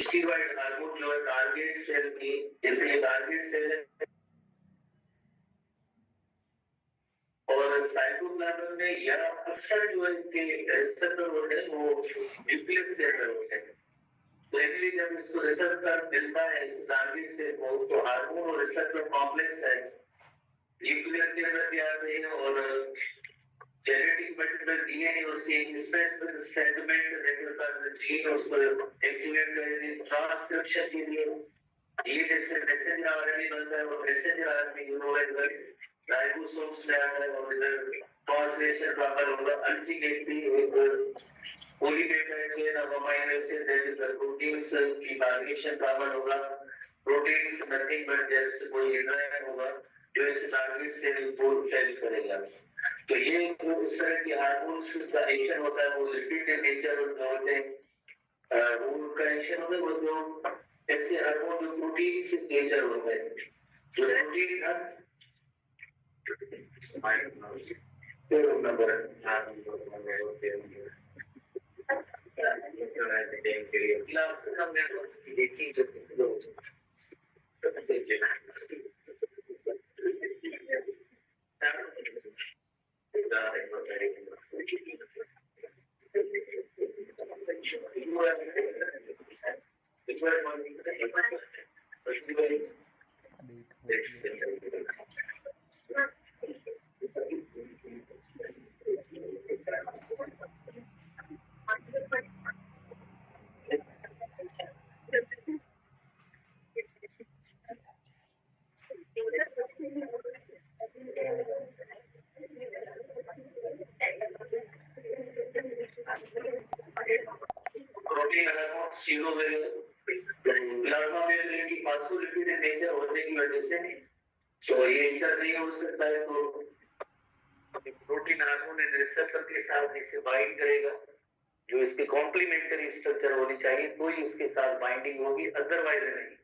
Steroid hormone जो है target cell की, जैसे ये टारगेट सेल है और साइटोप्लाज्म में यह अक्सर जो है कि रिसेप्टर होते हैं वो न्यूक्लियस सेल में होते हैं। तो इसलिए जब इसको रिसेप्टर मिलता है इस टारगेट सेल को, तो हार्मोन और रिसेप्टर कॉम्प्लेक्स है, न्यूक्लियस सेल में भी आते हैं और जेनेटिक मटेरियल डीएनए उसकी एक स्पेसिफिक सेगमेंट रेगुलर जीन उसको एक्टिवेट करेगी ट्रांसक्रिप्शन के लिए। ये जैसे मैसेंजर आरएनए बनता है वो मैसेंजर आरएनए यूरोलाइज राइबोसोम्स में आता है और इधर ट्रांसलेशन प्रॉपर होगा। अल्टीमेटली एक polypeptide chain of amino acid that is the proteins की माइग्रेशन प्रॉपर होगा। प्रोटीन्स नथिंग बट जस्ट कोई एंजाइम होगा जो इस टारगेट सेल को सेल करेगा। तो ये जो इस तरह के हार्मोन्स का एक्शन होता है वो लिपिड नेचर होते हैं, वो कनेक्शन होता है वो जो ऐसे हार्मोन जो प्रोटीन से नेचर होता है, जो प्रोटीन का number protein hormone plasma membrane की फास्फोलिपिड नेचर होने की वजह से तो ये इंटर नहीं हो सकता है। तो प्रोटीन हार्मोन इन रिसेप्टर के साथ इसे बाइंड करेगा, जो इसकी कॉम्प्लीमेंट्री स्ट्रक्चर होनी चाहिए तो ही इसके साथ बाइंडिंग होगी, अदरवाइज नहीं।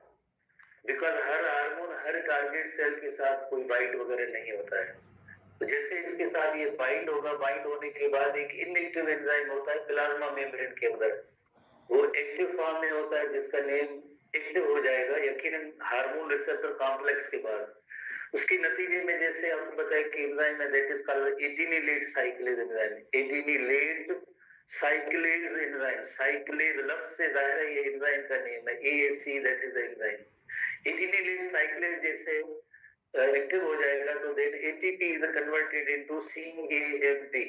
बिकॉज हर हार्मोन हर टारगेट सेल के साथ कोई बाइंड वगैरह नहीं होता है। तो जैसे इसके साथ ये बाइंड होगा, बाइंड होने के बाद एक इनएक्टिव एंजाइम होता है प्लाज्मा मेम्ब्रेन के अंदर, वो एक्टिव फॉर्म में होता है जिसका नेम एक्टिव हो जाएगा यकीनन हार्मोन रिसेप्टर कॉम्प्लेक्स के बाद। उसके नतीजे में जैसे आपको पता है कि एंजाइम है that is called adenylate cyclase enzyme. Adenylate cyclase enzyme, cyclase लफ्ज से जाहिर है ये एंजाइम का नेम है, AAC that is the enzyme. Adenylate cyclase जैसे एक्टिव हो जाएगा तो then ATP is converted into cAMP,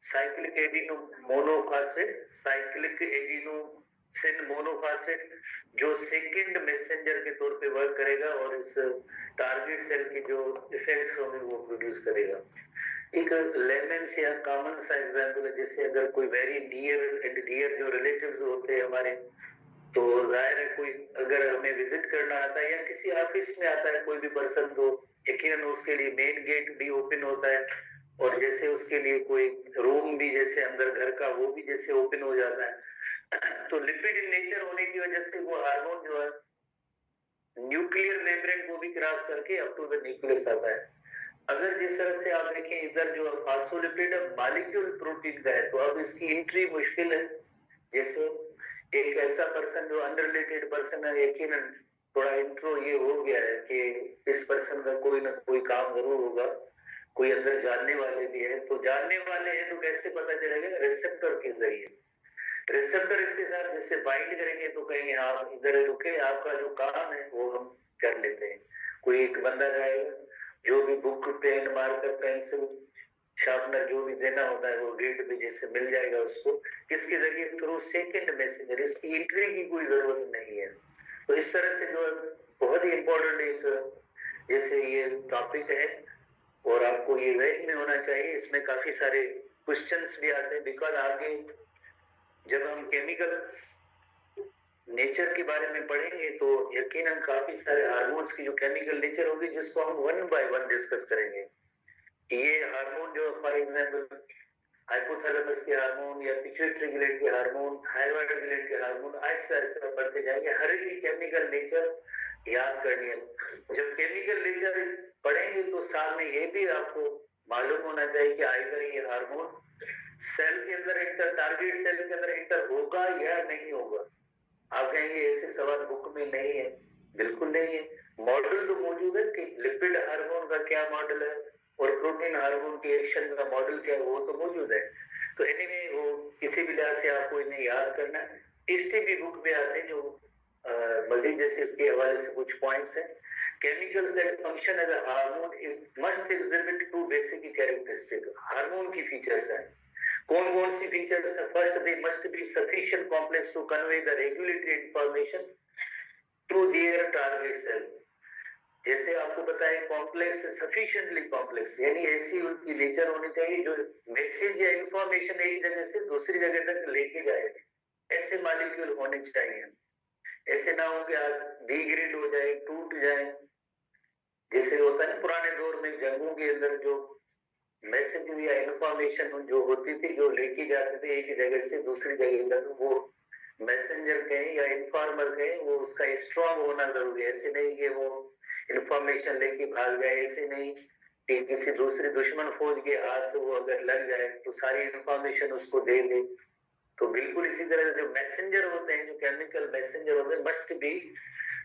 cyclic adeno monophosphate, cyclic adenosine monophosphate, जो सेकंड मैसेंजर के तौर पे वर्क करेगा और इस टारगेट सेल की जो इफेक्ट्स होंगे वो प्रोड्यूस करेगा। एक लेमन से कॉमन सा एग्जांपल है, जैसे अगर कोई वेरी नियर एंड डियर जो रिलेटिव्स होते हैं हमारे, तो जाहिर है कोई अगर हमें विजिट करना आता है या किसी ऑफिस में आता है कोई भी पर्सन, तो यकीनन उसके लिए मेन गेट भी ओपन होता है और जैसे उसके लिए कोई रूम भी जैसे अंदर घर का वो भी जैसे ओपन हो जाता है। तो लिपिड इन नेचर होने की वजह से वो हार्मोन जो है न्यूक्लियर मेम्ब्रेन को भी क्रॉस करके अप टू द न्यूक्लियस आता है। अगर जिस तरह से आप देखें इधर जो फास्फोलिपिड मॉलिक्यूल प्रोटीन का है, तो अब इसकी एंट्री मुश्किल है। जैसे एक ऐसा पर्सन जो अनरिलेटेड पर्सन है, यकीनन थोड़ा इंट्रो ये हो गया है कि इस पर्सन का कोई ना कोई काम जरूर होगा, कोई अंदर जानने वाले भी है, तो जानने वाले हैं तो कैसे पता चलेगा? रिसेप्टर के जरिए। रिसेप्टर इसके साथ जिससे बाइंड करेंगे तो कहेंगे आप इधर रुके, आपका जो काम है वो हम कर लेते हैं। कोई एक बंदा जाएगा, जो भी book pen marker pencil sharpener जो भी देना होता है वो गेट पे जैसे मिल जाएगा उसको, किसके जरिए? Through second messenger. इसकी एंट्री की कोई जरूरत नहीं है। तो इस तरह से जो बहुत ही इंपॉर्टेंट एक जैसे ये टॉपिक है और आपको ये जहन में होना चाहिए। इसमें काफी सारे क्वेश्चंस भी आते हैं, बिकॉज आगे जब हम केमिकल नेचर के बारे में पढ़ेंगे तो यकीनन काफी सारे हार्मोन्स की जो केमिकल नेचर होगी जिसको हम वन बाय वन डिस्कस करेंगे। ये हार्मोन जो फॉर एग्जाम्पल हाइपोथैलेमस के हार्मोन या पिट्यूटरी ग्लैंड के हार्मोन, थायराइड ग्लैंड के हार्मोन, ऐसे ऐसे बढ़ते जाएंगे। हर एक केमिकल नेचर याद करनी है। जब केमिकल नेचर पढ़ेंगे तो साथ में ये भी आपको मालूम होना चाहिए कि आइदर ये हार्मोन सेल के अंदर इंटर, टारगेट सेल के अंदर इंटर होगा या नहीं होगा। आप कहेंगे ऐसे में नहीं है, बिल्कुल नहीं है। मॉडल तो मौजूद है कि लिपिड हार्मोन का क्या मॉडल है और प्रोटीन हार्मोन की एक्शन का मॉडल क्या है, वो तो मौजूद है। तो एनीवे वो किसी भी लिहाज से आपको इन्हें याद करना है। टीएसटी बुक में आते हैं जो मजीद जैसे इसके हवाले से कुछ पॉइंट्स हैं। Chemicals that function as a hormone must exhibit two basic characteristics. Hormone की फीचर्स हैं। कौन कौन सी फीचर्स है? First, they must be sufficient complex to convey the regulatory information to their target cell. जैसे आपको पता है कॉम्प्लेक्स, सफिशिएंटली कॉम्प्लेक्स, यानी ऐसी उनकी नेचर होनी चाहिए जो मैसेज या इंफॉर्मेशन एक जगह से दूसरी जगह तक लेके जाए। ऐसे मॉलिक्यूल होने चाहिए, ऐसे ना हो कि डिग्रेड हो जाए, टूट जाए। जैसे होता है ना पुराने दौर में जंगों के अंदर जो मैसेज या इंफॉर्मेशन जो होती थी, जो लेके जाते थे एक जगह से दूसरी जगह तक, वो मैसेंजर कहें या इन्फॉर्मर कहें, वो उसका स्ट्रॉन्ग होना जरूरी है। ऐसे नहीं कि वो इंफॉर्मेशन लेके भाग जाए, ऐसे नहीं कि किसी दूसरे दुश्मन फौज के हाथ वो अगर लग जाए तो सारी इंफॉर्मेशन उसको दे दे। तो बिल्कुल इसी तरह जो मैसेंजर होते हैं, जो केमिकल मैसेंजर होते हैं, must be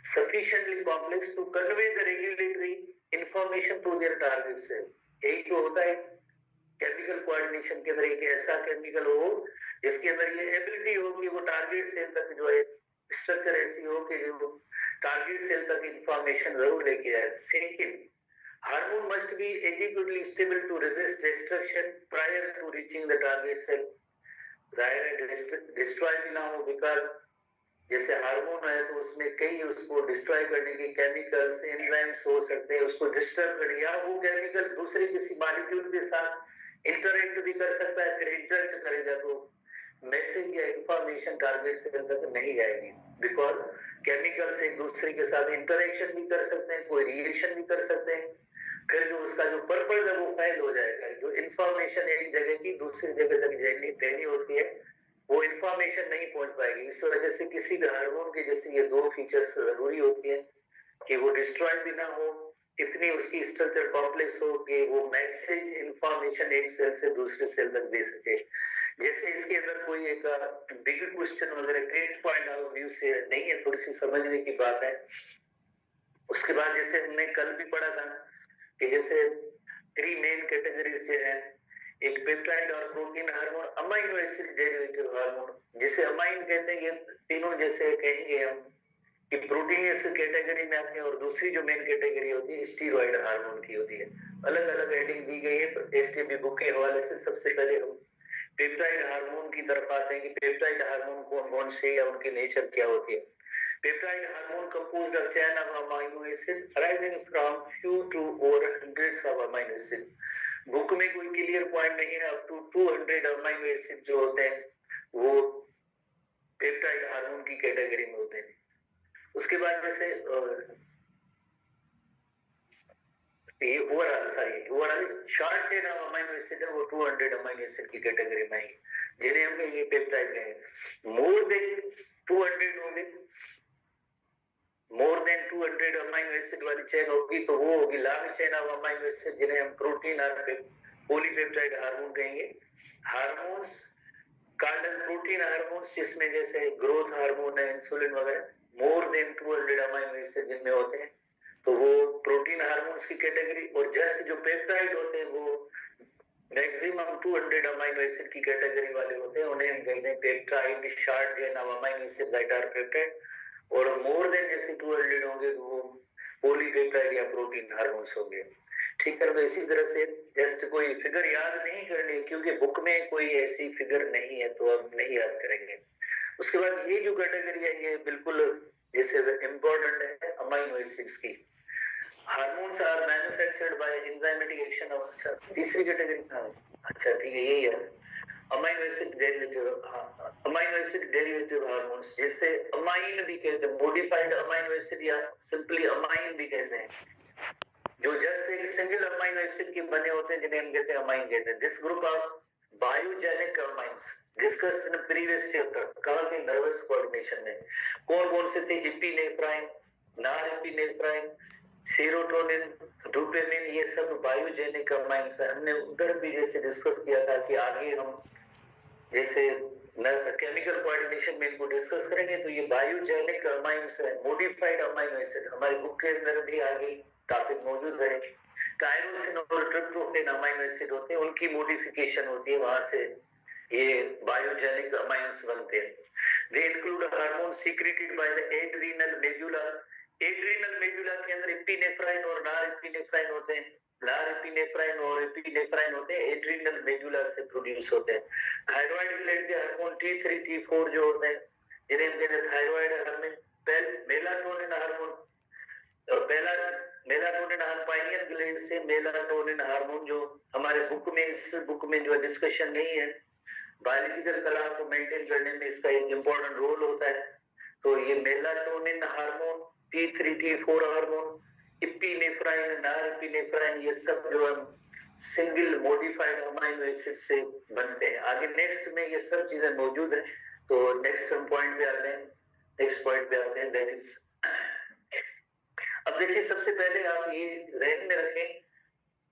sufficiently complex to convey the regulatory information to their target cell। यही तो होता है केमिकल कोऑर्डिनेशन के अंदर, एक ऐसा केमिकल हो जिसके अंदर ये एबिलिटी हो कि वो टारगेट सेल तक जो है स्ट्रक्चर ऐसी हो कि जो टारगेट सेल तक इंफॉर्मेशन जरूर लेके आए। Second, hormone must be adequately stable to resist destruction prior to reaching the target cell. जाहिर है डिस्ट्रॉय भी ना हो, बिकॉज जैसे हार्मोन है तो उसमें कई उसको डिस्ट्रॉय करने के केमिकल्स, एंजाइम्स हो सकते हैं, उसको डिस्टर्ब करने, या वो केमिकल दूसरे किसी मॉलिक्यूल के साथ इंटरेक्ट भी कर सकता है, फिर इंटरेक्ट करेगा तो मैसेज या इंफॉर्मेशन टारगेट सेल तक नहीं जाएगी। बिकॉज केमिकल्स एक दूसरे के साथ इंटरेक्शन भी कर सकते हैं, कोई रिएक्शन भी कर सकते हैं, फिर जो उसका जो पर्पस है वो फेल हो जाएगा। जो इंफॉर्मेशन एक जगह की दूसरी जगह तक देनी होती है वो इंफॉर्मेशन नहीं पहुंच पाएगी। इस वजह से किसी भी हार्मोन के जैसे ये दो फीचर्स जरूरी होती है कि वो डिस्ट्रॉय भी ना हो, इतनी उसकी स्ट्रक्चर कॉम्प्लेक्स हो कि वो मैसेज इंफॉर्मेशन एक सेल से दूसरे सेल तक दे सके। जैसे इसके अंदर कोई एक बिग क्वेश्चन वगैरह टेस्ट पॉइंट ऑफ व्यू से नहीं है, थोड़ी सी समझने की बात है। उसके बाद जैसे हमने कल भी पढ़ा था कि जैसे 3 मेन कैटेगरीज जो है, एक पेप्टाइड और protein hormone, amino acid derivative hormone, जिसे अमाइन कहते हैं। ये तीनों जैसे कहेंगे हम कि प्रोटीनियस कैटेगरी में आते हैं, और दूसरी जो मेन कैटेगरी होती है स्टीरॉइड हार्मोन की होती है। अलग अलग हेडिंग दी गई है एसटीपी बुक के हवाले से। सबसे पहले हम पेप्टाइड हार्मोन की तरफ आते हैं कि पेप्टाइड हार्मोन कौन कौन से या उनकी नेचर क्या होती है। Peptide hormone composed of chain of amino acids arising from few to over hundreds of amino acids। Book में कोई क्लियर पॉइंट नहीं है, अप टू 200 अमीनो एसिड जो होते हैं वो पेप्टाइड हार्मोन की कैटेगरी में होते हैं। उसके बाद जैसे ये overall short chain of amino acid है, वो 200 अमीनो एसिड की कैटेगरी में है, जिन्हें हम कहेंगे पेप्टाइड कहेंगे। मोर देन 200 होंगे, मोर देन 200 अमीनो एसिड वाली चेन होगी तो वो होगी long chain of amino acid, जिन्हें हम प्रोटीन और पॉलीपेप्टाइड हार्मोन कहेंगे। Hormones called as protein hormones, जिसमें जैसे ग्रोथ हार्मोन है, इंसुलिन वगैरह, मोर देन 200 अमीनो एसिड जिनमें होते हैं तो वो प्रोटीन हार्मोन्स की कैटेगरी। और जस्ट जो पेप्टाइड होते हैं वो मैक्सिमम 200 अमीनो एसिड की कैटेगरी वाले होते हैं, उन्हें हम कहते हैं peptide short chain of amino acid that are peptide. और मोर देन जैसे 200 होंगे तो वो पॉलीपेप्टाइड या प्रोटीन हार्मोन्स होंगे। ठीक है, तो इसी तरह से जस्ट कोई फिगर याद नहीं करनी, क्योंकि बुक में कोई ऐसी फिगर नहीं है तो अब नहीं याद करेंगे। उसके बाद ये जो कैटेगरी है ये बिल्कुल जैसे इम्पोर्टेंट है अमीनो एसिड्स की। Hormones are manufactured by enzymatic action of, अच्छा तीसरी कैटेगरी का, अच्छा ठीक है यही है amino acid derivative. Amino acid derivative hormones, जैसे अमाइन भी कहते हैं, मॉडिफाइड अमीनो एसिड या सिंपली अमाइन भी कहते हैं, जो जस्ट एक सिंगल अमीनो एसिड के बने होते हैं, जिन्हें हम कहते हैं अमाइन कहते हैं। This group of biogenic amines discussed in previous chapter, कहा कि नर्वस कोऑर्डिनेशन में कौन कौन से थे, एपिनेफ्राइन, नॉरएपिनेफ्राइन, सेरोटोनिन, डोपामिन, ये सब बायोजेनिक अमाइन्स है। हमने उधर भी जैसे डिस्कस किया था कि आगे हम जैसे केमिकल कोऑर्डिनेशन में इनको डिस्कस करेंगे। तो ये बायोजेनिक अमाइन्स है, मॉडिफाइड अमाइनो एसिड हमारे बुक के अंदर भी आगे टॉपिक मौजूद है। टायरोसिन और ट्रिप्टोफैन अमाइनो एसिड होते हैं, उनकी मॉडिफिकेशन होती है, वहां से ये बायोजेनिक अमाइन्स बनते हैं। They include hormone secreted by the adrenal medulla. Adrenal medulla के अंदर एपिनेफ्राइन और नॉरएपिनेफ्राइन होते हैं। नॉरएपिनेफ्राइन और एपिनेफ्राइन होते हैं, एड्रीनल मेडुला से प्रोड्यूस होते हैं। थायराइड ग्लैंड के हार्मोन T3 T4 जो होते हैं, जिन्हें हम कहते हैं थायराइड हार्मोन, मेलाटोनिन हार्मोन, और पहला मेलाटोनिन हार्मोन पाइनियल ग्लैंड से मेलाटोनिन हार्मोन जो हमारे बुक में, इस बुक में जो डिस्कशन नहीं है, बायोलॉजिकल कला को मेंटेन करने में इसका एक इम्पोर्टेंट रोल होता है। तो ये melatonin hormone, T3 T4 hormone, epinephrine, नॉरएपिनेफ्राइन, ये सब जो है सिंगल मॉडिफाइड अमाइनो एसिड से बनते हैं। आगे नेक्स्ट में ये सब चीजें मौजूद है। तो नेक्स्ट हम पॉइंट पे आते हैं, दैट इज, अब देखिए सबसे पहले आप ये ध्यान में रखें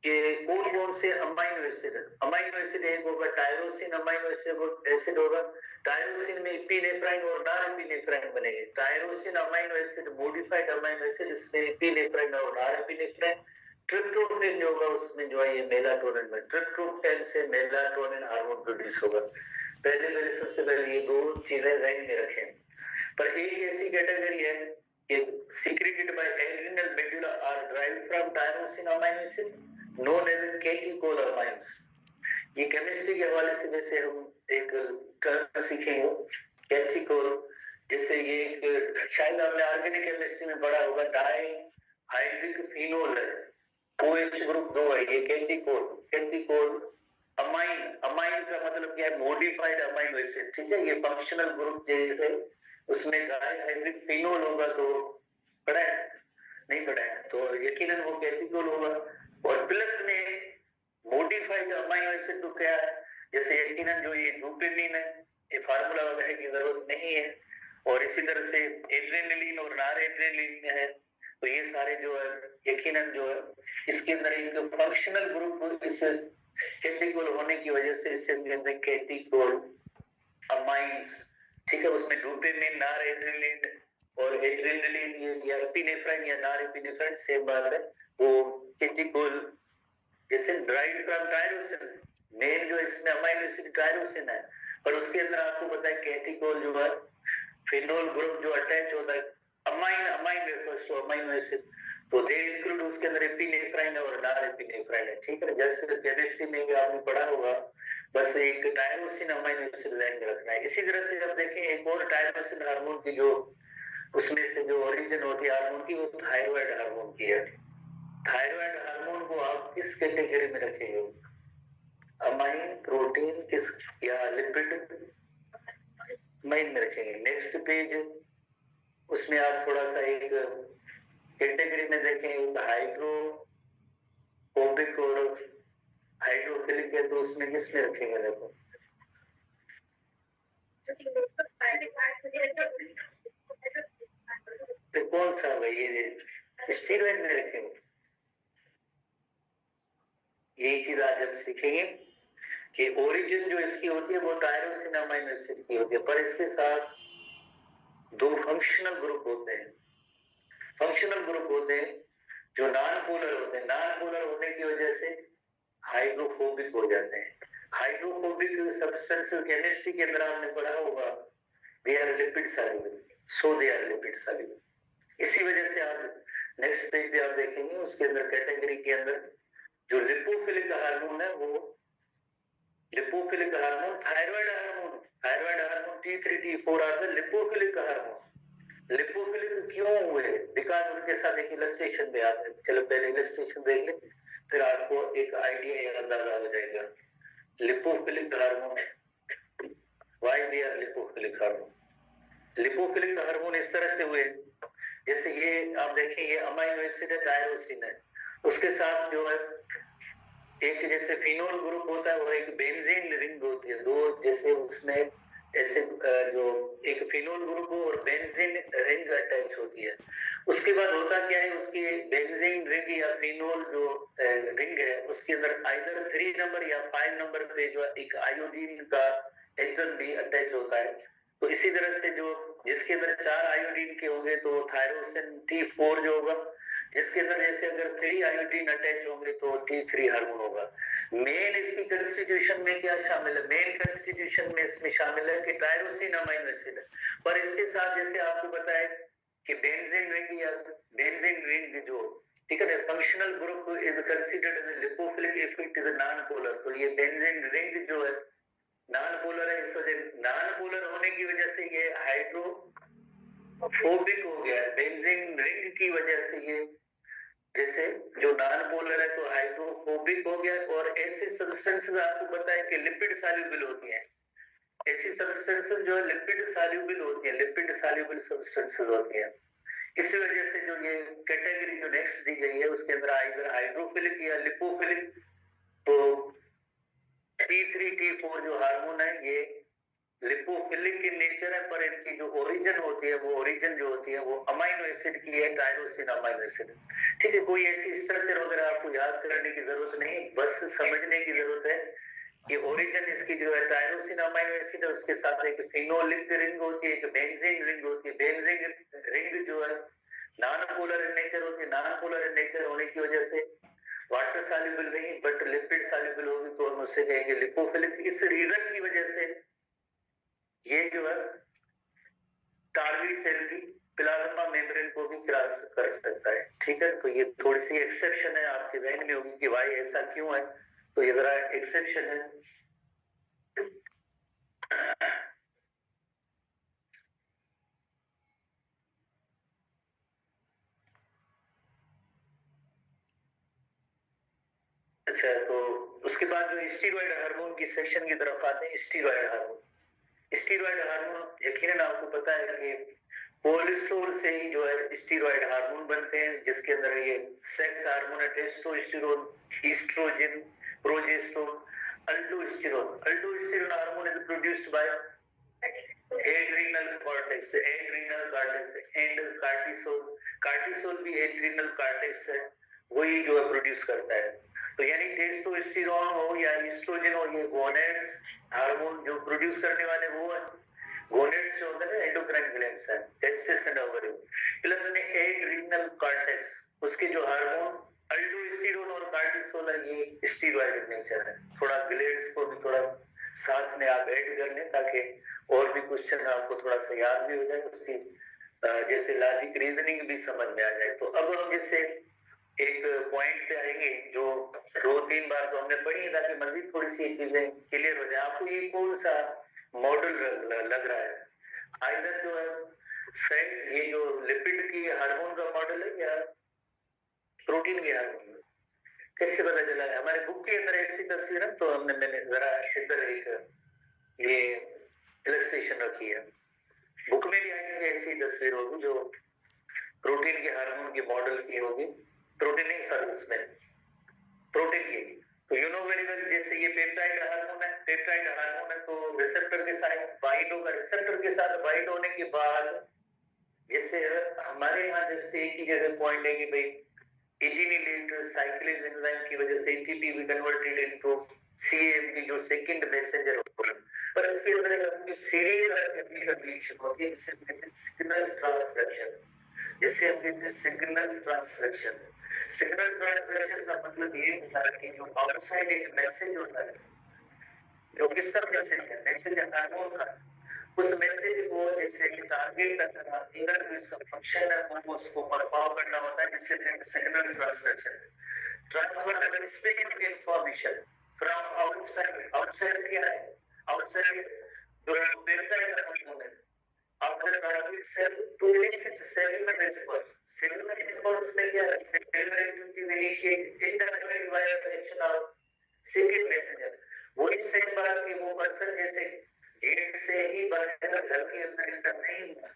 कि कौन कौन से अमाइनो एसिड है। अमाइनो एसिड एक होगा टायरोसिन अमाइनो एसिड होगा। टायरोसिन में एपिनेफ्राइन और नॉरएपिनेफ्राइन बनेंगे। Tyrosine amino acid modified amino acid, इसमें एपिनेफ्राइन और नॉरएपिनेफ्राइन। ट्रिप्टोफैन जो होगा उसमें जो है ये मेलाटोनिन में, ट्रिप्टोफैन से मेलाटोनिन हार्मोन प्रोड्यूस होगा। पहले सबसे पहले ये दो चीजें ध्यान में रखें। पर एक ऐसी कैटेगरी है कि secreted by adrenal medulla are derived from tyrosine amino acid known as कैटीकोलामाइन्स। ये केमिस्ट्री के हवाले से जैसे हम एक टर्म सीखेंगे कैटीकोल, जैसे ये एक शायद आपने ऑर्गेनिक केमिस्ट्री में पढ़ा होगा, डाई हाइड्रिक फिनोल है, OH ग्रुप 2 है ये कैटीकोल। कैटीकोल अमाइन, अमाइन का मतलब क्या है, मॉडिफाइड अमाइनो एसिड, ठीक है। ये फंक्शनल ग्रुप जैसे उसमें डाई हाइड्रिक फिनोल होगा तो पढ़ा है, नहीं पढ़ा है तो यकीनन वो कैटीकोल होगा। और प्लस में मॉडिफाइड अमाइनो एसिड तो क्या है, जैसे यकीनन जो ये डोपामिन है, ये फार्मूला वगैरह की जरूरत नहीं है। और इसी तरह से एड्रेनलिन और नॉरएड्रेनलिन है, तो ये सारे जो है यकीनन जो है इसके अंदर एक फंक्शनल ग्रुप इस कैटीकोल होने की वजह से इसे कहते हैं कैटीकोल अमाइन्स, ठीक है। उसमें डोपामिन, नॉरएड्रेनलिन और एड्रेनलिन या एपिनेफ्राइन या नॉरएपिनेफ्राइन सेम बात है, वो कैटीकोल जैसे ड्राइव्ड फ्रॉम टायरोसिन, मेन जो इसमें अमाइनो एसिड टायरोसिन है, पर उसके अंदर आपको पता है कैटीकोल जो है फिनोल ग्रुप जो अटैच होता है, amine refers two amino acid, तो दे इंक्लूड उसके अंदर एपिनेफ्राइन और नॉरएपिनेफ्राइन है, ठीक है। जैसे केमिस्ट्री में भी आपने पढ़ा होगा, बस एक टायरोसिन अमाइनो एसिड लाइन रखना है। इसी तरह से आप देखें एक और टायरोसिन हार्मोन की जो उसमें से जो ओरिजिन होती है हार्मोन की, वो थायराइड हार्मोन की है। थायराइड हार्मोन को आप किस कैटेगरी में रखेंगे, अमाइन, प्रोटीन किस या लिपिड अमाइन में रखेंगे। नेक्स्ट पेज उसमें आप थोड़ा सा एक कैटेगरी में देखें, हाइड्रोफोबिक और हाइड्रोफिलिक है, तो उसमें किस में रखेंगे, देखो तो कौन सा है ये स्टीरॉइड में रखेंगे। यही चीज आज हम सीखेंगे कि ओरिजिन जो इसकी होती है वो टायरोसिन अमाइनो एसिड की होती है, पर इसके साथ दो फंक्शनल ग्रुप होते हैं। फंक्शनल ग्रुप होते हैं जो नॉन पोलर होते हैं, नॉन पोलर होने की वजह से हाइड्रोफोबिक हो जाते हैं। हाइड्रोफोबिक सब्सटेंस केमिस्ट्री के अंदर आपने पढ़ा होगा, they are lipid soluble, so they are lipid soluble. इसी वजह से आप नेक्स्ट पेज पे आप देखेंगे उसके अंदर कैटेगरी के अंदर जो लिपोफिलिक हार्मोन है, वो lipophilic hormone, thyroid hormone T3 T4 are the lipophilic hormone. Lipophilic क्यों हुए, बिकॉज उनके साथ एक इलस्ट्रेशन पे आते हैं। चलो पहले इलस्ट्रेशन देख ले, फिर आपको एक आइडिया या अंदाजा हो जाएगा। Lipophilic hormone, why they are lipophilic hormone. Lipophilic hormone इस तरह से हुए, जैसे ये आप देखें ये अमाइनो एसिड है, टायरोसिन है, उसके साथ जो है एक जैसे फिनोल ग्रुप होता है और एक बेंजीन रिंग होती है, दो जैसे उसमें ऐसे जो एक फिनोल ग्रुप और बेंजीन रिंग अटैच होती है। उसके बाद होता क्या है, उसकी बेंजीन रिंग या फिनोल जो रिंग है उसके अंदर आइदर 3 नंबर या 5 नंबर पे जो एक आयोडीन का H1B अटैच होता है। तो इसी तरह से जो जिसके अंदर 4 आयोडीन के होंगे तो थायरोसिन T4 जो होगा, जिसके अंदर जैसे अगर 3 आयोडीन अटैच होंगे तो T3 हार्मोन होगा। मेन इसकी कंस्टिट्यूशन में क्या शामिल है? मेन कंस्टिट्यूशन में इसमें शामिल है कि टायरोसिन अमीनो एसिड है। पर इसके साथ जैसे आपको पता है कि बेंजीन रिंग या बेंजीन रिंग जो, ठीक है, functional group is considered as lipophilic effect is non polar. तो ये बेंजीन रिंग जो है नॉन पोलर है, इस वजह नॉन पोलर होने की वजह से ये हाइड्रोफोबिक हो गया है। बेंजीन रिंग की वजह से ये जैसे जो नॉन पोलर है तो हाइड्रोफोबिक हो गया। और ऐसे सब्सटेंसेस आपको पता है कि लिपिड सॉल्युबल होती हैं, ऐसी सब्सटेंसेस जो है लिपिड सॉल्युबल होती हैं, लिपिड सॉल्युबल सब्सटेंसेस होती हैं। इस वजह से जो ये कैटेगरी जो नेक्स्ट दी गई है उसके अंदर आइदर हाइड्रोफिलिक या लिपोफिलिक। तो T3 T4 जो हार्मोन है ये लिपोफिलिक की नेचर है, पर इनकी जो ओरिजिन होती है वो ओरिजिन जो होती है वो अमाइनो एसिड की है, टायरोसिन अमाइनो एसिड। ठीक है, कोई ऐसी स्ट्रक्चर वगैरह आपको याद करने की जरूरत नहीं, बस समझने की जरूरत है कि ओरिजिन इसकी जो है टायरोसिन अमाइनो एसिड है, उसके साथ एक फिनोलिक रिंग होती है, एक बेंजीन रिंग होती है। बेंजीन रिंग जो है नॉन पोलर इन नेचर होती है, नॉन पोलर इन नेचर होने की वजह से वाटर सॉल्युबल नहीं बट लिपिड सॉल्युबल होगी तो हम उसे कहेंगे लिपोफिलिक। इस रीजन की वजह से ये जो है टारगेट सेल की प्लाज्मा मेम्ब्रेन को भी क्रॉस कर सकता है। ठीक है, तो ये थोड़ी सी एक्सेप्शन है, आपके जहन में होगी कि भाई ऐसा क्यों है, तो ये जरा एक्सेप्शन है। अच्छा, तो उसके बाद जो स्टीरॉयड हार्मोन की सेक्शन की तरफ आते हैं। स्टीरॉयड हार्मोन, स्टीरॉयड हार्मोन यकीनन आपको पता है कि कोलेस्ट्रॉल से ही जो है स्टीरॉयड हार्मोन बनते हैं, जिसके अंदर ये सेक्स हार्मोन है testosterone, oestrogen, progesterone, aldosterone. Aldosterone hormone is produced by adrenal cortex, adrenal cortex and cortisol. Cortisol भी एड्रिनल कॉर्टेक्स है, वही जो है प्रोड्यूस करता है। तो यानी टेस्टोस्टेरोन हो या ईस्ट्रोजन हो, ये गोनेड्स हार्मोन जो प्रोड्यूस करने वाले वो है। गोनेड्स जो होते हैं एंडोक्राइन ग्लैंड्स हैं, टेस्टिस एंड ओवरी, प्लस में एड्रिनल कॉर्टेक्स, उसके जो हार्मोन अल्डोस्टेरोन और कार्टिसोल है, ये स्टीरॉयड नेचर है। थोड़ा ग्लैंड्स को भी थोड़ा साथ में आप ऐड कर लें ताकि और भी क्वेश्चन आपको थोड़ा सा याद भी हो जाए, उसकी जैसे लॉजिक रीजनिंग भी समझ में आ जाए। तो अब हम जैसे एक पॉइंट पे आएंगे जो 2-3 बार तो हमने पढ़ी है, ताकि मजीद थोड़ी सी चीजें क्लियर हो जाए। आपको ये कौन सा मॉडल लग रहा है? आइदर जो है फैट, ये जो लिपिड की हार्मोन का मॉडल है, या प्रोटीन की हार्मोन? कैसे पता चला है? हमारे बुक के अंदर ऐसी तस्वीर है तो मैंने जरा इधर एक ये इलस्ट्रेशन रखी है। बुक में भी आएंगे ऐसी तस्वीर होगी जो प्रोटीन के हार्मोन की मॉडल की होगी। प्रोटीन नहीं सर, उसमें प्रोटीन की। तो यू नो वेरी वेल, जैसे ये पेप्टाइड हार्मोन है, पेप्टाइड हार्मोन है तो रिसेप्टर के साथ बाइंड होगा। रिसेप्टर के साथ बाइंड होने के बाद जैसे हमारे यहाँ जैसे एक ही जगह पॉइंट है कि भाई एटीपी साइक्लेज एंजाइम की वजह से एटीपी भी कन्वर्टेड इनटू सीएमपी जो सेकंड मैसेंजर होता है। पर इसके अंदर एक सीरियल कंडीशन होती है जिसे कहते हैं सिग्नल ट्रांसडक्शन, जिसे हम कहते हैं सिग्नल ट्रांसडक्शन। सिग्नल ट्रांसडक्शन का मतलब ये होता है कि जो आउटसाइड एक मैसेज होता है, जो किसका मैसेज है, मैसेज हार्मोन का, उस मैसेज को जैसे टारगेट करना, इंटर इसका फंक्शन है वो उसको परफॉर्म करना होता है, जिसे signal transduction. Transfer of specific information from outside. Outside क्या है? आउटसाइड जो peptide component after target cell to initiate cellular response. Cellular response में क्या है? Cellular activity initiate interference by action of second messenger. वही सेम बात कि वो पर्सन जैसे गेट से ही बाहर घर के अंदर इंटर नहीं हुआ,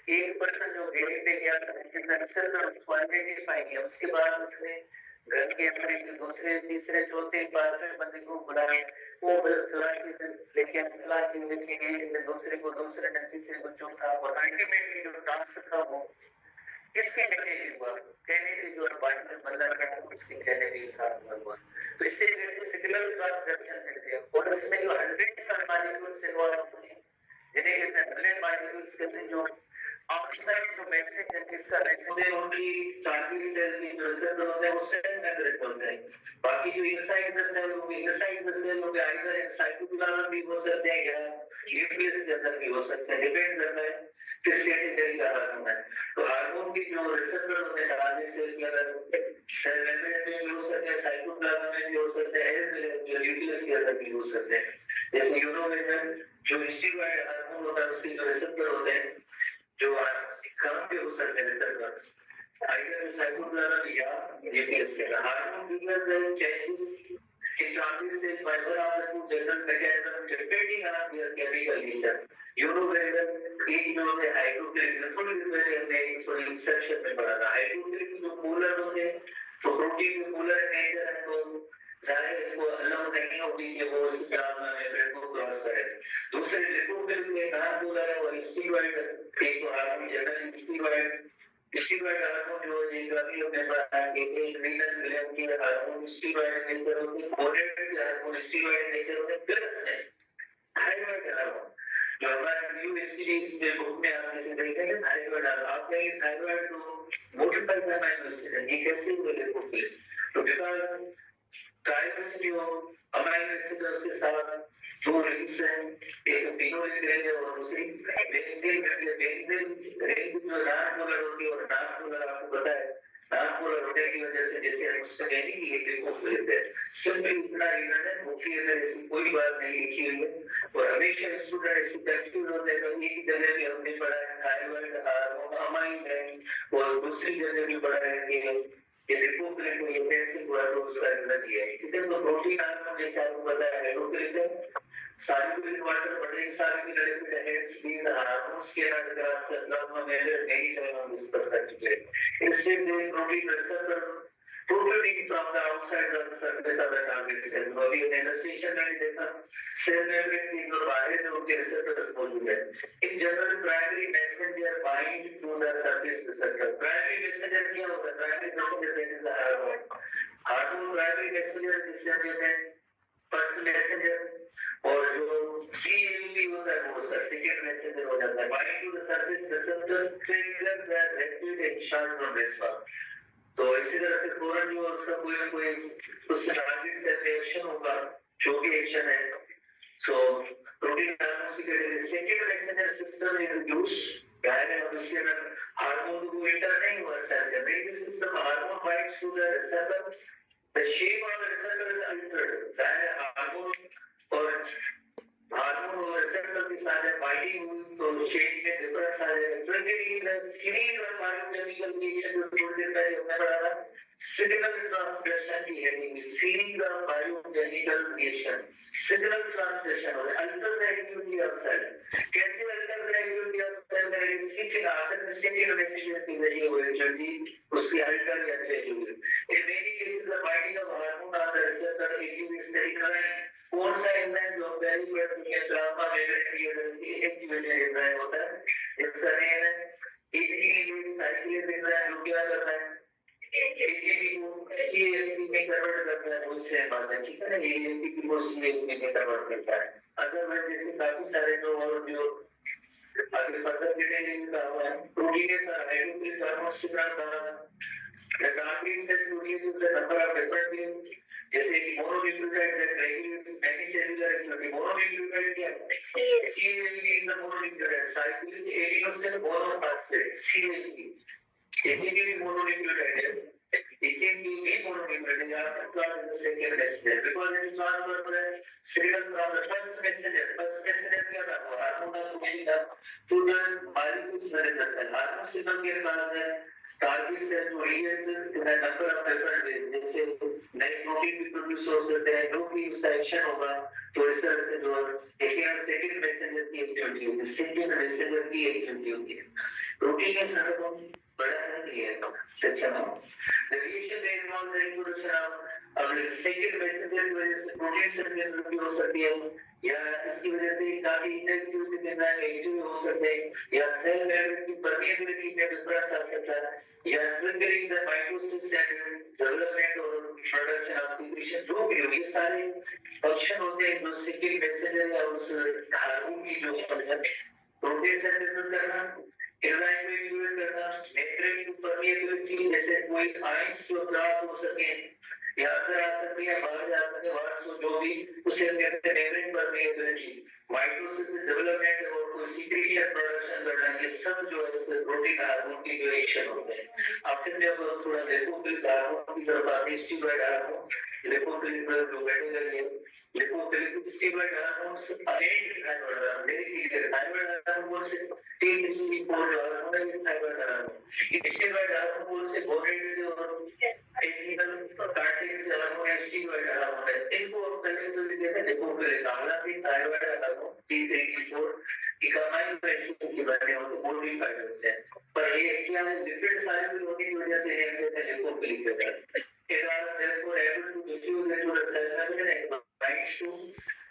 एक पर्सन जो गेट पे गया उसको आइडेंटिफाई किया, उसके बाद उसने घर के अंदर दूसरे तीसरे चौथे पांचवें बंदे को बुलाया, वो लेके दूसरे को दूसरे ने तीसरे को चौथा, और अल्टीमेटली जो टास्क था वो किसके कहने पे हुआ? कहने पे जो पार्टनर बंदा का उसके कहने पे साथ हुआ। तो इससे सिग्नल ट्रांसडक्शन कहते हैं। और इसमें जो 100 डोनर मॉलिक्यूल्स इन्वॉल्व होते हैं, जिन्हें कहते हैं डोनर मॉलिक्यूल्स कहते हैं, जो आउटसाइड जो मैसेज है किसका मैसेज है, उनकी टारगेट सेल की जो रिसेप्टर होते हैं वो सेल में डायरेक्ट होते हैं। बाकी जो इनसाइड द सेल होंगे, इनसाइड द सेल होंगे आइदर इन साइटोप्लाज्म भी हो सकते हैं या न्यूक्लियस के अंदर भी हो सकते हैं, डिपेंड करता है किस कैटेगरी का हार्मोन है। तो हार्मोन की जो रिसेप्टर होते हैं टारगेट सेल के अंदर सेल मेम्ब्रेन में भी हो सकते हैं, साइटोप्लाज्म में भी हो सकते हैं, जो न्यूक्लियस के अंदर भी हो सकते हैं। जैसे यूरोवेजन जो स्टीरॉयड हार्मोन होता है उसके जो रिसेप्टर होते हैं जो कम पे हो सकते हैं रिसेप्टर आइदर साइटोप्लाज्म या न्यूक्लियस के अंदर। Hormone triggers the changes in transit cell fiber are the two general mechanisms depending on their chemical nature. You know very well एक जो है हाइड्रोक्लोरिक, थोड़ी देर पहले हमने सॉरी इंसेप्शन में पढ़ा था, हाइड्रोक्लोरिक जो पोलर होते हैं तो प्रोटीन जो पोलर नेचर है तो जाहिर है वो अलाउ नहीं होगी कि वो उस प्लाज्मा मेम्ब्रेन को क्रॉस करे। दूसरे लिपोफिलिक में नॉन पोलर है और स्टीरॉयड, एक तो हार्मोन जनरल स्टीरॉयड हार्मोन जो है कभी हमने पढ़ा है कि एक रीनल ग्लैंड के हार्मोन स्टीरॉयड नेचर होते हैं, गोनेड हार्मोन स्टीरॉयड नेचर होते हैं, प्लस है थायराइड हार्मोन जो हमारे न्यू स्टडीज में बुक में आपने से देखा है थायराइड हार्मोन। आपने ये थायराइड को मॉडिफाई करना है, ये कैसे हुए लिपोफिलिक, तो because diversity of amino acids के साथ दो रिंग्स हैं, एक फिनोलिक रिंग है और दूसरी बेंजीन रिंग है। बेंजीन रिंग जो नॉन पोलर होती है और नॉन पोलर आपको पता है नॉन पोलर होने की वजह से जैसे हम स्पेलिंग की एक लिपोफिलिक है, सिंपली इतना रीजन है, मुख्य ऐसी कोई बात नहीं लिखी हुई है और हमेशा स्टूडेंट ऐसी कंफ्यूज होते हैं कि एक जगह भी हमने पढ़ा है थायराइड हार्मोन अमाइन है और दूसरी जगह भी पढ़ा है कि ये लिपोफिलिक को ये कैसे हुआ, तो उसका रीजन ये है। ठीक है, तो प्रोटीन हार्मोन जैसे आपको पता है हाइड्रोफिलिक है, soluble in water but insoluble in lipid, hence these hormones cannot cross the plasma membrane anytime on this perspective. Instead they protein receptor protruding from the outside of the surface of the target cell. तो अभी हमने illustration में भी देखा cell membrane की जो बाहर जो उनके रिसेप्टर्स मौजूद है। In general primary messenger bind to the surface receptor. Primary messenger क्या होता है? Primary messenger that is the hormone. Hormone primary messenger जिससे कहते हैं first messenger और जो CLP होता है वो उसका सेकेंड मैसेंजर हो जाता है। Bind to the surface receptor trigger the rapid action from response. तो इसी तरह से फौरन जो उसका कोई ना कोई उस टारगेट से रिएक्शन होगा, जो भी एक्शन है। सो प्रोटीन हार्मोन्स की सेकेंड मैसेंजर सिस्टम इंट्रोड्यूस पहले और उसके अंदर हार्मोन को इंटर नहीं हुआ सेल के अंदर system hormone binds to the receptor, the shape of the receptor is altered. पहले हार्मोन और रिसेप्टर के साथ बाइंडिंग हुई तो शेप में डिफरेंस आ जाएगा। Triggering the series of biochemical reaction जो थोड़ी देर पहले हमने पढ़ा था सिग्नल ट्रांसलेशन की हेडिंग में series of biochemical reaction signal translation और alter the activity of cell. कैसे alter the activity of cell में सीखना आखिर में सेकेंड मैसेंजर की वजह हुई जो जी उसकी अल्टर या चेंज हुई। In many cases the binding of hormone on the receptor activates the enzyme. कौन सा एंजाइम जो वेरी वेल के प्लाज्मा मेम्ब्रेन की एक्टिवेटेड एंजाइम होता है, इसका नेम है एटीपी साइक्लिक एंजाइम जो क्या करता है एटीपी को सीएएमपी में कन्वर्ट करता है। उससे बात है, ठीक है ना, ये एटीपी को सीएएमपी में कन्वर्ट करता है। अदरवाइज जैसे काफी सारे जो और जो आगे फर्दर डिटेलिंग का हुआ है प्रोटीन का हाइड्रोफिलिक हार्मोन सिग्नल का target cell protein the number of different जैसे mononucleotide that regulates many cellular activity. Mononucleotide क्या है? CLP is the mononucleotide cyclic adenosine monophosphate CLP ATP mononucleotide है। ATP भी मोनोन्यूक्लियोटाइड है after class the second messenger because it transfer the signal from the first messenger. First messenger क्या था? Hormonal protein था to the molecules in the cell. Hormone signal के बाद है target cell to react in the number of different ways. जैसे नए protein भी produce हो सकते हैं, जो भी उसका एक्शन होगा तो इस तरह से जो सेकंड मैसेंजर की एक्टिविटी होगी, सेकंड मैसेंजर की एक्टिविटी होगी। प्रोटीन के साथ हम बड़ा नहीं है section of the reaction they involve the introduction of अब सेकंड मैसेंजर की वजह से प्रोटीन सिंथेसिस भी हो सकती है या इसकी वजह से काफी इनएक्टिविटी देना एक्टिव हो सकते हैं या सेल मेम्ब्रेन की परमिएबिलिटी में डिफरेंस आ सकता है या triggering the mitosis and development और प्रोडक्शन ऑफ सीक्रेशन जो भी हो। ये सारे फंक्शन होते हैं जो सिक्लिक मैसेज या उस हार्मोन की जो प्रोटीन सिंथेसिस करना, एंजाइम को एक्टिवेट करना, मेम्ब्रेन की परमिएबिलिटी, जैसे कोई आयंस जो क्रॉस हो सके या अंदर आ सके या बाहर जा सके, वार्स जो भी उसे कहते हैं मेम्ब्रेन परमिएबिलिटी, माइटोसिस डेवलपमेंट और कोई सीक्रेशन प्रोडक्शन करना, ये सब जो है प्रोटीन हार्मोन की जो एक्शन होते हैं। अब फिर जब थोड़ा लिपोफिलिक हार्मोन की तरफ आते हैं, स्टीरॉयड हार्मोन, लिपोफिलिक जो बैठेगा ये lipophilic steroid hormones arrange thyroid hormone से T3 हार्मोन है, थायराइड हार्मोन स्टीरॉयड हार्मोन से बोरेट और technical Curtis hormone steroid hormone है, इनको पहले तो लिखे थे लिपोफिलिक, हालांकि thyroid hormone T3 T4 इकामाइन acid की बने होते बोडी फाइबर्स है, पर ये क्या है लिपिड सॉल्युबल होने की वजह से ये कहते हैं लिपोफिलिक होता है। It are therefore able to diffuse into the cell membrane and binds to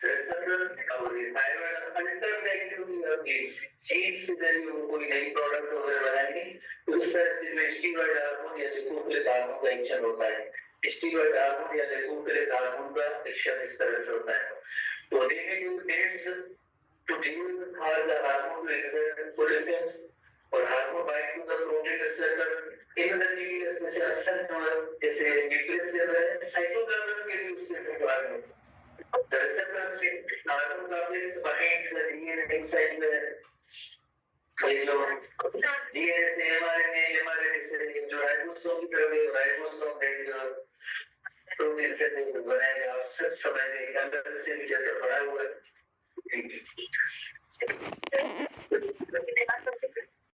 receptor और thyroid alternatively genes से जरिए कोई नई प्रोडक्ट वगैरह बनाएंगे तो इस तरह से जो स्टीरॉयड हार्मोन या लिपोफिलिक हार्मोन का एक्शन होता है, स्टीरॉयड हार्मोन या लिपोफिलिक हार्मोन का एक्शन इस तरह से होता है। तो देखिए to deal with the hormone to exert pollutants or hormone bind to the protein receptor in the nucleus जैसे अक्सर जैसे न्यूक्लियस के अंदर साइटोप्लाज्म के भी उससे requirement the receptors in hormone complex binds the DNA inside the ये जो DNA से mRNA से जो राइबोसोम की तरफ राइबोसोम देंगे प्रोटीन से बनाएंगे और सब समय के अंदर से भी जैसे बड़ा हुआ है